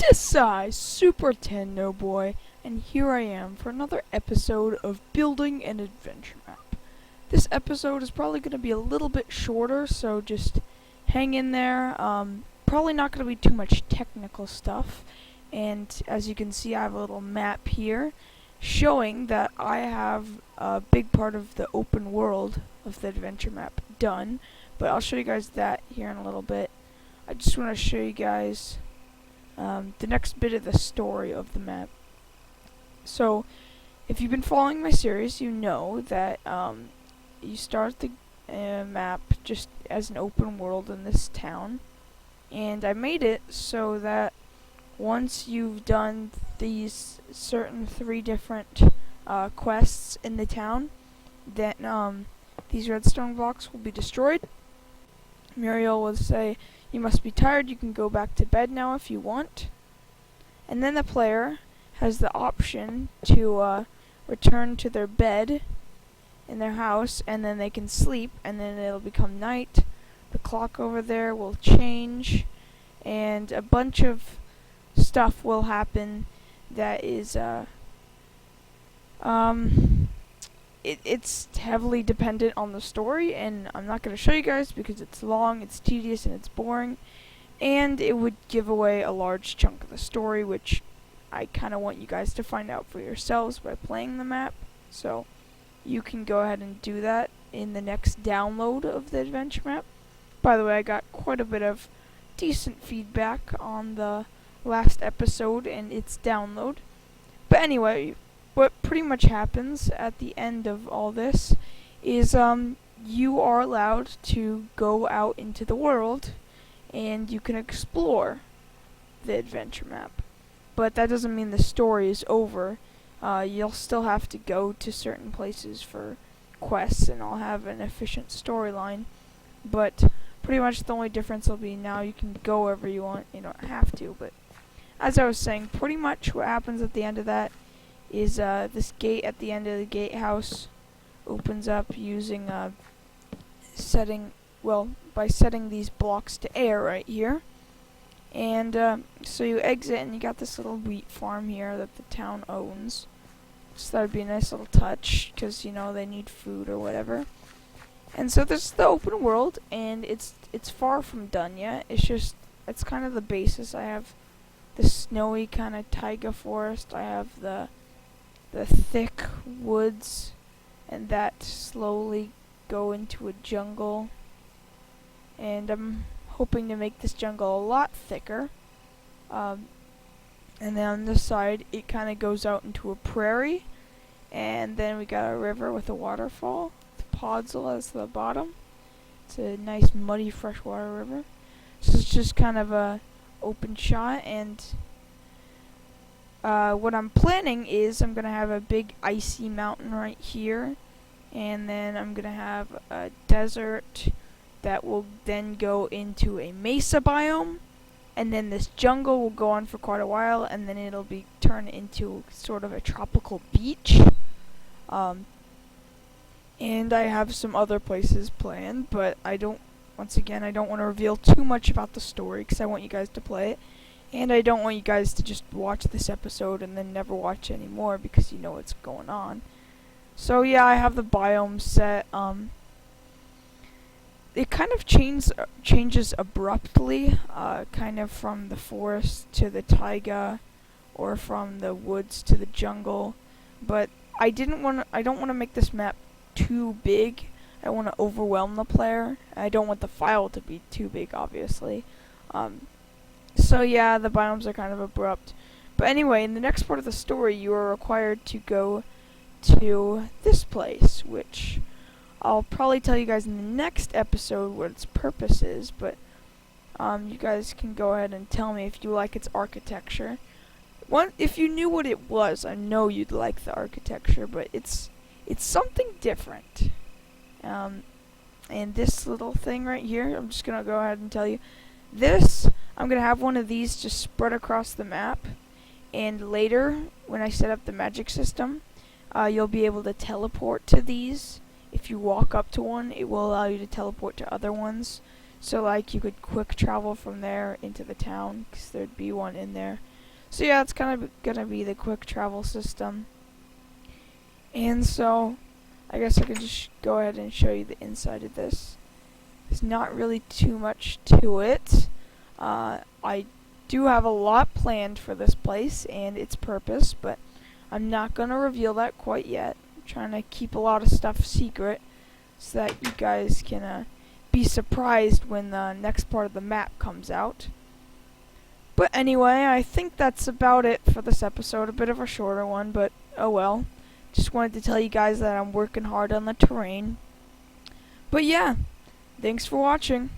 This I, Super Tendo Boy, and here I am for another episode of Building an Adventure Map. This episode is probably going to be a little bit shorter, so just hang in there. Probably not going to be too much technical stuff, and as you can see I have a little map here showing that I have a big part of the open world of the adventure map done, but I'll show you guys that here in a little bit. I just want to show you guys the next bit of the story of the map. So, if you've been following my series, you know that you start the map just as an open world in this town, and I made it so that once you've done these certain 3 different quests in the town, then these redstone blocks will be destroyed. Muriel will say, "You must be tired, you can go back to bed now if you want." And then the player has the option to return to their bed in their house, and then they can sleep, and then it'll become night. The clock over there will change, and a bunch of stuff will happen that is it's heavily dependent on the story, and I'm not going to show you guys because it's long, it's tedious, and it's boring, and it would give away a large chunk of the story, which I kind of want you guys to find out for yourselves by playing the map. So you can go ahead and do that in the next download of the adventure map. By the way, I got quite a bit of decent feedback on the last episode and its download. But anyway, what pretty much happens at the end of all this is you are allowed to go out into the world and you can explore the adventure map. But that doesn't mean the story is over. You'll still have to go to certain places for quests, and I'll have an efficient storyline. But pretty much the only difference will be now you can go wherever you want. You don't have to, but as I was saying, pretty much what happens at the end of that is this gate at the end of the gatehouse opens up using by setting these blocks to air right here. And so you exit, and you got this little wheat farm here that the town owns. So that would be a nice little touch, because, you know, they need food or whatever. And so this is the open world, and it's far from done yet. It's kind of the basis. I have the snowy kind of taiga forest. I have the thick woods, and that slowly go into a jungle. And I'm hoping to make this jungle a lot thicker. And then on this side, it kind of goes out into a prairie. And then we got a river with a waterfall. The Podzol as the bottom. It's a nice muddy freshwater river. So it's just kind of a open shot. And what I'm planning is I'm going to have a big icy mountain right here. And then I'm going to have a desert that will then go into a mesa biome, and then this jungle will go on for quite a while, and then it'll be turned into sort of a tropical beach. And I have some other places planned, but I don't want to reveal too much about the story because I want you guys to play it, and I don't want you guys to just watch this episode and then never watch any more because you know what's going on. So yeah, I have the biome set. It kind of changes abruptly, kind of from the forest to the taiga, or from the woods to the jungle. But I don't want to make this map too big. I want to overwhelm the player. I don't want the file to be too big, obviously. So yeah, the biomes are kind of abrupt. But anyway, in the next part of the story, you are required to go to this place, which I'll probably tell you guys in the next episode what its purpose is, but you guys can go ahead and tell me if you like its architecture. If you knew what it was, I know you'd like the architecture, but it's something different. And this little thing right here, I'm just gonna go ahead and tell you, I'm gonna have one of these just spread across the map, and later when I set up the magic system, you'll be able to teleport to these. If you walk up to one, it will allow you to teleport to other ones. So like you could quick travel from there into the town, because there'd be one in there. So yeah, it's kind of gonna be the quick travel system. And so, I guess I could just go ahead and show you the inside of this. There's not really too much to it. I do have a lot planned for this place and its purpose, but I'm not gonna reveal that quite yet. I'm trying to keep a lot of stuff secret so that you guys can be surprised when the next part of the map comes out. But anyway, I think that's about it for this episode. A bit of a shorter one, but oh well. Just wanted to tell you guys that I'm working hard on the terrain. But yeah, thanks for watching.